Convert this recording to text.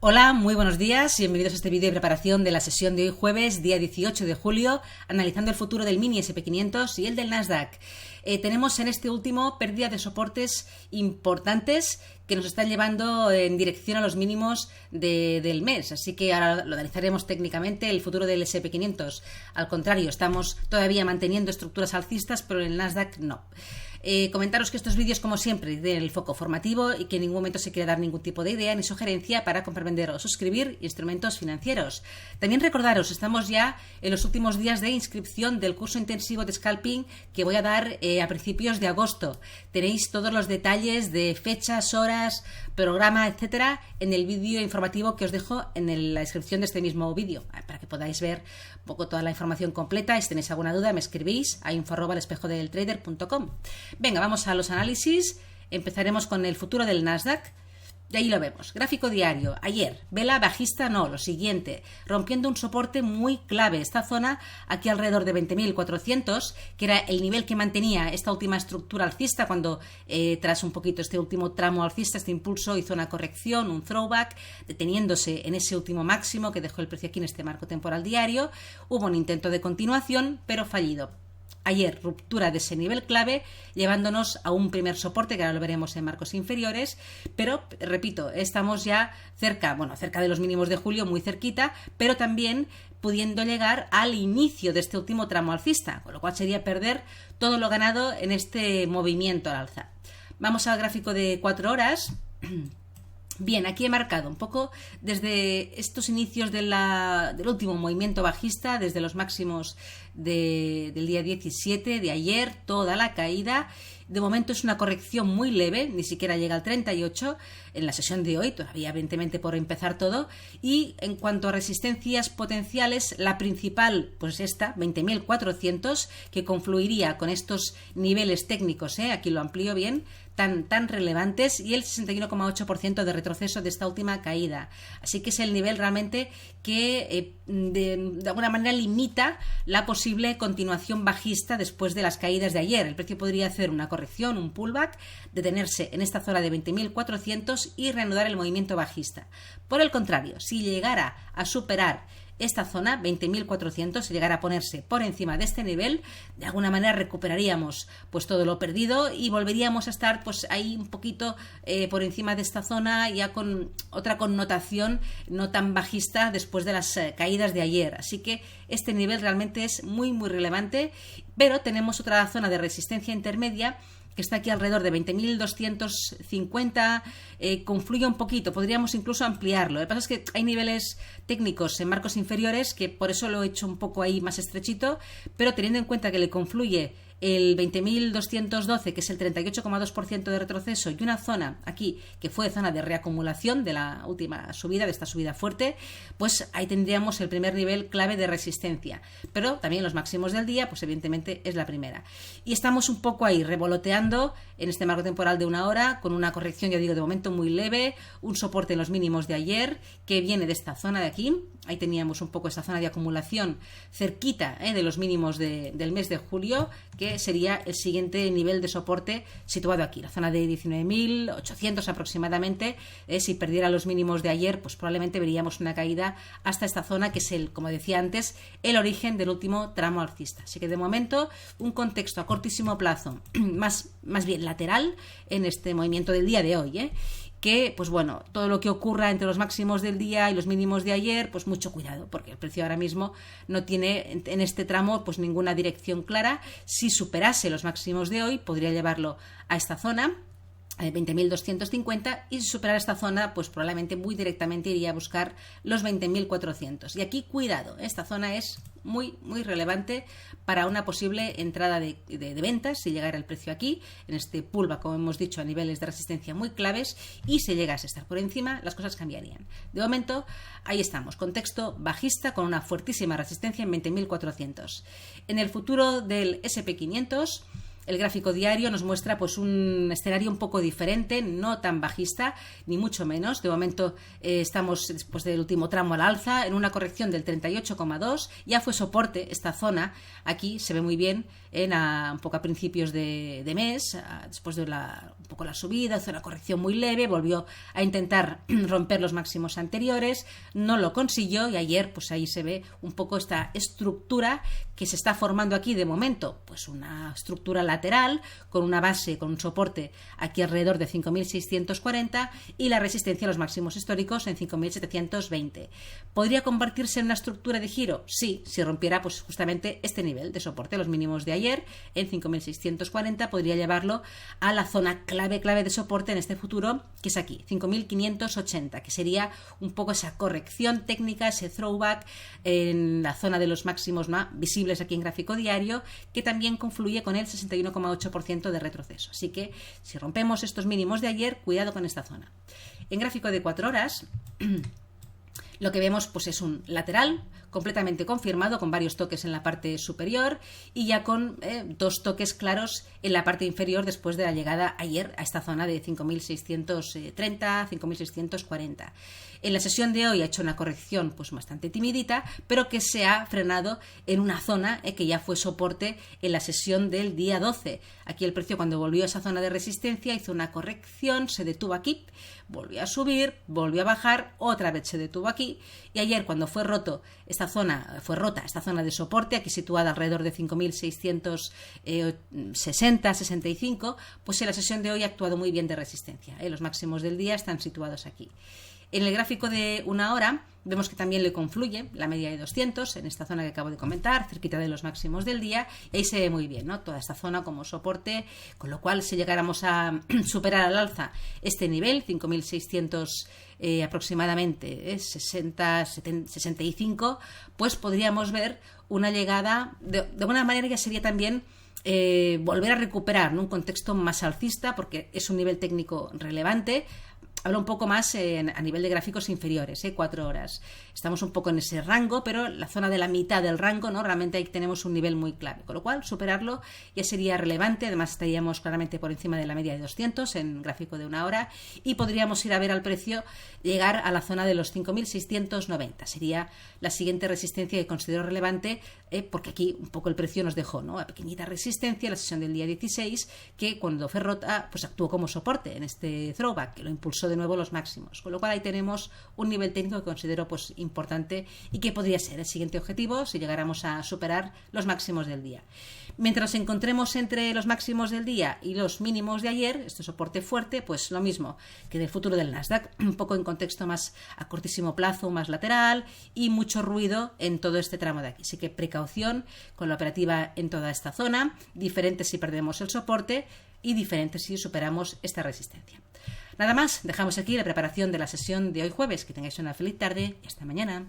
Hola, muy buenos días y bienvenidos a este vídeo de preparación de la sesión de hoy jueves, día 18 de julio, analizando el futuro del mini SP500 y el del Nasdaq. Tenemos en este último pérdida de soportes importantes que nos están llevando en dirección a los mínimos del mes, así que ahora lo analizaremos técnicamente. El futuro del SP500, al contrario, estamos todavía manteniendo estructuras alcistas, pero en el Nasdaq no. Comentaros que estos vídeos, como siempre, tienen el foco formativo y que en ningún momento se quiere dar ningún tipo de idea ni sugerencia para comprar, vender o suscribir instrumentos financieros. También recordaros, estamos ya en los últimos días de inscripción del curso intensivo de scalping que voy a dar a principios de agosto. Tenéis todos los detalles de fechas, horas, programa, etcétera, en el vídeo informativo que os dejo en la descripción de este mismo vídeo, para que podáis ver un poco toda la información completa. Y si tenéis alguna duda, me escribís a info@espejodeltrader.com. Venga, vamos a los análisis. Empezaremos con el futuro del Nasdaq. Y ahí lo vemos. Gráfico diario. Ayer, vela bajista no, lo siguiente, rompiendo un soporte muy clave. Esta zona, aquí alrededor de 20.400, que era el nivel que mantenía esta última estructura alcista cuando, tras un poquito este último tramo alcista, este impulso hizo una corrección, un throwback, deteniéndose en ese último máximo que dejó el precio aquí en este marco temporal diario. Hubo un intento de continuación, pero fallido. Ayer, ruptura de ese nivel clave, llevándonos a un primer soporte, que ahora lo veremos en marcos inferiores, pero, repito, estamos ya cerca de los mínimos de julio, muy cerquita, pero también pudiendo llegar al inicio de este último tramo alcista, con lo cual sería perder todo lo ganado en este movimiento al alza. Vamos al gráfico de 4 horas. Bien, aquí he marcado un poco desde estos inicios del último movimiento bajista, desde los máximos del día 17 de ayer, toda la caída. De momento es una corrección muy leve, ni siquiera llega al 38 en la sesión de hoy, todavía evidentemente por empezar todo. Y en cuanto a resistencias potenciales, la principal, pues esta, 20.400, que confluiría con estos niveles técnicos, aquí lo amplío bien, tan relevantes, y el 61,8% de retroceso de esta última caída. Así que es el nivel realmente que de alguna manera limita la posible continuación bajista después de las caídas de ayer. El precio podría hacer una corrección, un pullback, detenerse en esta zona de 20.400 y reanudar el movimiento bajista. Por el contrario, si llegara a superar esta zona, 20.400, si llegara a ponerse por encima de este nivel, de alguna manera recuperaríamos pues todo lo perdido y volveríamos a estar pues ahí un poquito por encima de esta zona, ya con otra connotación no tan bajista después de las caídas de ayer. Así que este nivel realmente es muy relevante, pero tenemos otra zona de resistencia intermedia que está aquí alrededor de 20.250, confluye un poquito, podríamos incluso ampliarlo. Lo que pasa es que hay niveles técnicos en marcos inferiores que por eso lo he hecho un poco ahí más estrechito, pero teniendo en cuenta que le confluye el 20.212, que es el 38,2% de retroceso, y una zona aquí que fue zona de reacumulación de la última subida, de esta subida fuerte, pues ahí tendríamos el primer nivel clave de resistencia. Pero también los máximos del día, pues evidentemente es la primera. Y estamos un poco ahí revoloteando en este marco temporal de una hora, con una corrección, ya digo, de momento muy leve, un soporte en los mínimos de ayer, que viene de esta zona de aquí. Ahí teníamos un poco esta zona de acumulación cerquita de los mínimos del mes de julio, que sería el siguiente nivel de soporte situado aquí, la zona de 19.800 aproximadamente. Si perdiera los mínimos de ayer, pues probablemente veríamos una caída hasta esta zona, que es como decía antes, el origen del último tramo alcista. Así que de momento un contexto a cortísimo plazo más bien lateral en este movimiento del día de hoy, que, pues bueno, todo lo que ocurra entre los máximos del día y los mínimos de ayer, pues mucho cuidado, porque el precio ahora mismo no tiene en este tramo pues ninguna dirección clara. Si superase los máximos de hoy, podría llevarlo a esta zona, 20.250, y si superara esta zona, pues probablemente muy directamente iría a buscar los 20.400. Y aquí, cuidado, esta zona es muy relevante para una posible entrada de ventas si llegara el precio aquí, en este pullback, como hemos dicho, a niveles de resistencia muy claves, y si llegase a estar por encima, las cosas cambiarían. De momento, ahí estamos, contexto bajista con una fuertísima resistencia en 20.400. En el futuro del SP500, el gráfico diario nos muestra pues un escenario un poco diferente, no tan bajista, ni mucho menos. De momento estamos, después del último tramo al alza, en una corrección del 38,2. Ya fue soporte esta zona, aquí se ve muy bien, un poco a principios de mes, después de un poco la subida, hizo una corrección muy leve, volvió a intentar romper los máximos anteriores, no lo consiguió y ayer pues ahí se ve un poco esta estructura que se está formando aquí de momento, pues una estructura lateral con una base, con un soporte aquí alrededor de 5.640 y la resistencia a los máximos históricos en 5.720. ¿Podría convertirse en una estructura de giro? Sí, si rompiera pues justamente este nivel de soporte, los mínimos de ayer en 5.640, podría llevarlo a la zona clave de soporte en este futuro, que es aquí, 5.580, que sería un poco esa corrección técnica, ese throwback en la zona de los máximos más visibles aquí en gráfico diario, que también confluye con el 61,8% de retroceso. Así que si rompemos estos mínimos de ayer, cuidado con esta zona. En gráfico de 4 horas lo que vemos pues es un lateral completamente confirmado, con varios toques en la parte superior y ya con dos toques claros en la parte inferior después de la llegada ayer a esta zona de 5.630, 5.640. En la sesión de hoy ha hecho una corrección pues bastante timidita, pero que se ha frenado en una zona que ya fue soporte en la sesión del día 12. Aquí el precio, cuando volvió a esa zona de resistencia, hizo una corrección, se detuvo aquí, volvió a subir, volvió a bajar, otra vez se detuvo aquí y ayer, cuando fue rota esta zona de soporte, aquí situada alrededor de 5.660, 65, pues en la sesión de hoy ha actuado muy bien de resistencia. Los máximos del día están situados aquí. En el gráfico de 1 hora vemos que también le confluye la media de 200 en esta zona que acabo de comentar, cerquita de los máximos del día, y ahí se ve muy bien, ¿no? Toda esta zona como soporte, con lo cual si llegáramos a superar al alza este nivel, 5.600 aproximadamente, 60, 70, 65, pues podríamos ver una llegada, de alguna manera ya sería también volver a recuperar, ¿no?, un contexto más alcista, porque es un nivel técnico relevante. Habla un poco más a nivel de gráficos inferiores, 4 horas. Estamos un poco en ese rango, pero la zona de la mitad del rango, ¿no?, realmente ahí tenemos un nivel muy clave, con lo cual superarlo ya sería relevante. Además estaríamos claramente por encima de la media de 200 en gráfico de 1 hora y podríamos ir a ver al precio llegar a la zona de los 5.690. Sería la siguiente resistencia que considero relevante, porque aquí un poco el precio nos dejó, ¿no?, a pequeñita resistencia, la sesión del día 16, que cuando fue rota pues actuó como soporte en este throwback, que lo impulsó de nuevo los máximos, con lo cual ahí tenemos un nivel técnico que considero pues importante y que podría ser el siguiente objetivo si llegáramos a superar los máximos del día. Mientras nos encontremos entre los máximos del día y los mínimos de ayer, este soporte fuerte, pues lo mismo que del futuro del Nasdaq, un poco en contexto más a cortísimo plazo, más lateral y mucho ruido en todo este tramo de aquí. Así que precaución con la operativa en toda esta zona, diferente si perdemos el soporte y diferente si superamos esta resistencia. Nada más, dejamos aquí la preparación de la sesión de hoy jueves. Que tengáis una feliz tarde y hasta mañana.